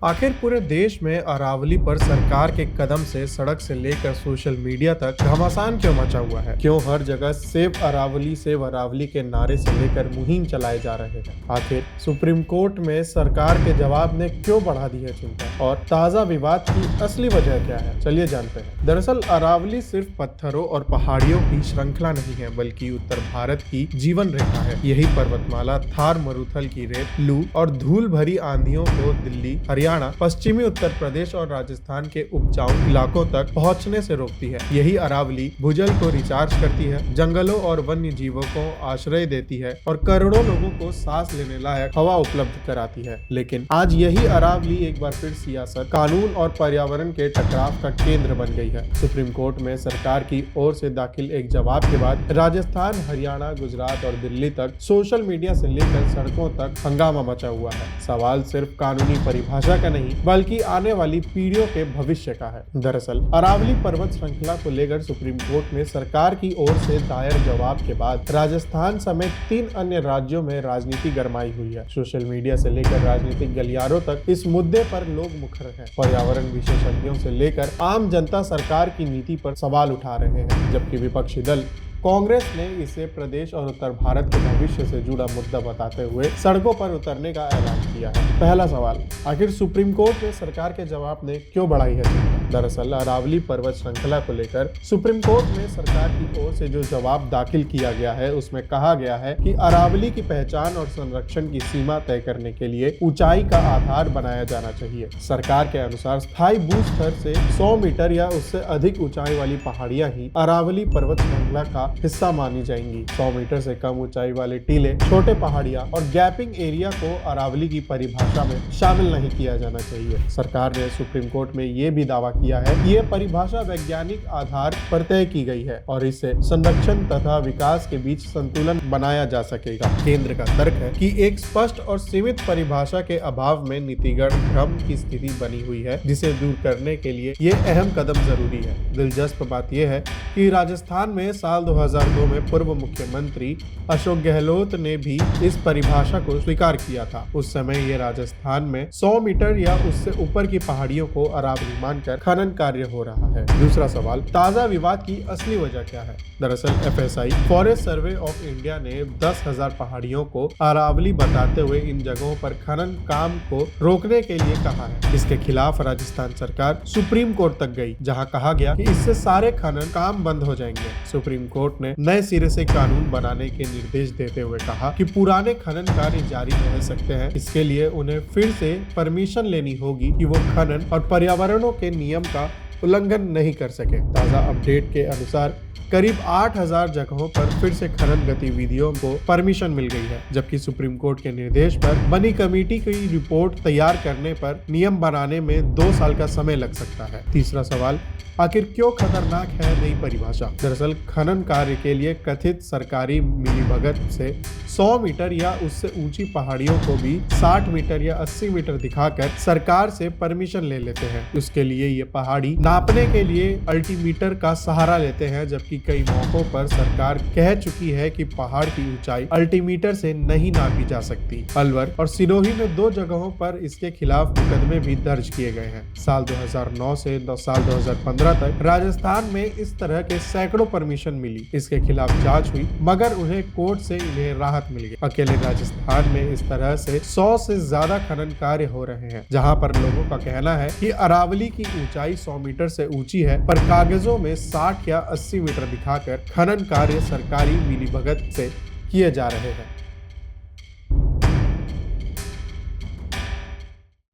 आखिर पूरे देश में अरावली पर सरकार के कदम से सड़क से लेकर सोशल मीडिया तक घमासान क्यों मचा हुआ है? क्यों हर जगह सेव अरावली के नारे से लेकर मुहिम चलाए जा रहे हैं? आखिर सुप्रीम कोर्ट में सरकार के जवाब ने क्यों बढ़ा दी है चिंता? और ताजा विवाद की असली वजह क्या है? चलिए जानते हैं। दरअसल अरावली सिर्फ पत्थरों और पहाड़ियों की श्रृंखला नहीं है, बल्कि उत्तर भारत की जीवन रेखा है। यही पर्वतमाला थार मरुथल की रेत, लू और धूल भरी आंधियों को दिल्ली, हरियाणा, पश्चिमी उत्तर प्रदेश और राजस्थान के उपजाऊ इलाकों तक पहुंचने से रोकती है। यही अरावली भूजल को रिचार्ज करती है, जंगलों और वन्य जीवों को आश्रय देती है और करोड़ों लोगों को सांस लेने लायक हवा उपलब्ध कराती है। लेकिन आज यही अरावली एक बार फिर सियासत, कानून और पर्यावरण के टकराव का केंद्र बन गई है। सुप्रीम कोर्ट में सरकार की ओर से दाखिल एक जवाब के बाद राजस्थान, हरियाणा, गुजरात और दिल्ली तक सोशल मीडिया से लेकर सड़कों तक हंगामा मचा हुआ है। सवाल सिर्फ कानूनी परिभाषा का नहीं, बल्कि आने वाली पीढ़ियों के भविष्य का है। दरअसल अरावली पर्वत श्रृंखला को लेकर सुप्रीम कोर्ट में सरकार की ओर से दायर जवाब के बाद राजस्थान समेत 3 अन्य राज्यों में राजनीति गरमाई हुई है। सोशल मीडिया से लेकर राजनीतिक गलियारों तक इस मुद्दे पर लोग मुखर हैं। पर्यावरण विशेषज्ञों से लेकर आम जनता सरकार की नीति पर सवाल उठा रहे हैं, जबकि विपक्षी दल कांग्रेस ने इसे प्रदेश और उत्तर भारत के भविष्य से जुड़ा मुद्दा बताते हुए सड़कों पर उतरने का ऐलान किया है। पहला सवाल, आखिर सुप्रीम कोर्ट में सरकार के जवाब ने क्यों बढ़ाई है चिंता? दरअसल अरावली पर्वत श्रृंखला को लेकर सुप्रीम कोर्ट में सरकार की ओर से जो जवाब दाखिल किया गया है, उसमें कहा गया है कि अरावली की पहचान और संरक्षण की सीमा तय करने के लिए ऊंचाई का आधार बनाया जाना चाहिए। सरकार के अनुसार स्थायी भूस्तर से 100 मीटर या उससे अधिक ऊंचाई वाली पहाड़ियां ही अरावली पर्वत श्रृंखला का हिस्सा मानी जाएंगी। 100 मीटर से कम ऊंचाई वाले टीले, छोटे पहाड़ियां और गैपिंग एरिया को अरावली की परिभाषा में शामिल नहीं किया जाना चाहिए। सरकार ने सुप्रीम कोर्ट में ये भी दावा किया है कि ये परिभाषा वैज्ञानिक आधार पर तय की गई है और इससे संरक्षण तथा विकास के बीच संतुलन बनाया जा सकेगा। केंद्र का तर्क है कि एक स्पष्ट और सीमित परिभाषा के अभाव में नीतिगत भ्रम की स्थिति बनी हुई है, जिसे दूर करने के लिए ये अहम कदम जरूरी है। दिलचस्प बात यह है कि राजस्थान में साल 2002 में पूर्व मुख्यमंत्री अशोक गहलोत ने भी इस परिभाषा को स्वीकार किया था। उस समय ये राजस्थान में 100 मीटर या उससे ऊपर की पहाड़ियों को अरावली मानकर खनन कार्य हो रहा है। दूसरा सवाल, ताजा विवाद की असली वजह क्या है? दरअसल FSI forest survey of India ने 10,000 पहाड़ियों को अरावली बताते हुए इन जगहों पर खनन काम को रोकने के लिए कहा है। इसके खिलाफ राजस्थान सरकार सुप्रीम कोर्ट तक गई, जहां कहा गया कि इससे सारे खनन काम बंद हो जाएंगे। सुप्रीम कोर्ट ने नए सिरे से कानून बनाने के निर्देश देते हुए कहा कि पुराने खनन कार्य जारी रह सकते हैं। इसके लिए उन्हें फिर से परमिशन लेनी होगी कि वो खनन और पर्यावरणों के नियम का उल्लंघन नहीं कर सके। ताजा अपडेट के अनुसार करीब 8,000 जगहों पर फिर से खनन गतिविधियों को परमिशन मिल गई है, जबकि सुप्रीम कोर्ट के निर्देश पर बनी कमेटी की रिपोर्ट तैयार करने पर नियम बनाने में 2 साल का समय लग सकता है। तीसरा सवाल, आखिर क्यों खतरनाक है नई परिभाषा? दरअसल खनन कार्य के लिए कथित सरकारी मिलीभगत से 100 मीटर या उससे ऊंची पहाड़ियों को भी 60 मीटर या 80 मीटर दिखाकर सरकार से परमिशन ले लेते हैं। उसके लिए ये पहाड़ी नापने के लिए अल्टीमीटर का सहारा लेते हैं, जबकि कई मौकों पर सरकार कह चुकी है कि पहाड़ की ऊंचाई अल्टीमीटर से नहीं नापी जा सकती। अलवर और सिरोही में 2 जगहों पर इसके खिलाफ मुकदमे भी दर्ज किए गए हैं। साल 2009 से साल 2015 तक राजस्थान में इस तरह के सैकड़ों परमिशन मिली। इसके खिलाफ जांच हुई, मगर उन्हें कोर्ट से इन्हें राहत मिल गई। अकेले राजस्थान में इस तरह से 100 से ज्यादा खनन कार्य हो रहे हैं, जहां पर लोगों का कहना है कि अरावली की ऊंचाई 100 मीटर से ऊंची है, पर कागजों में 60 या 80 मीटर दिखाकर खनन कार्य सरकारी मिलीभगत से किए जा रहे हैं।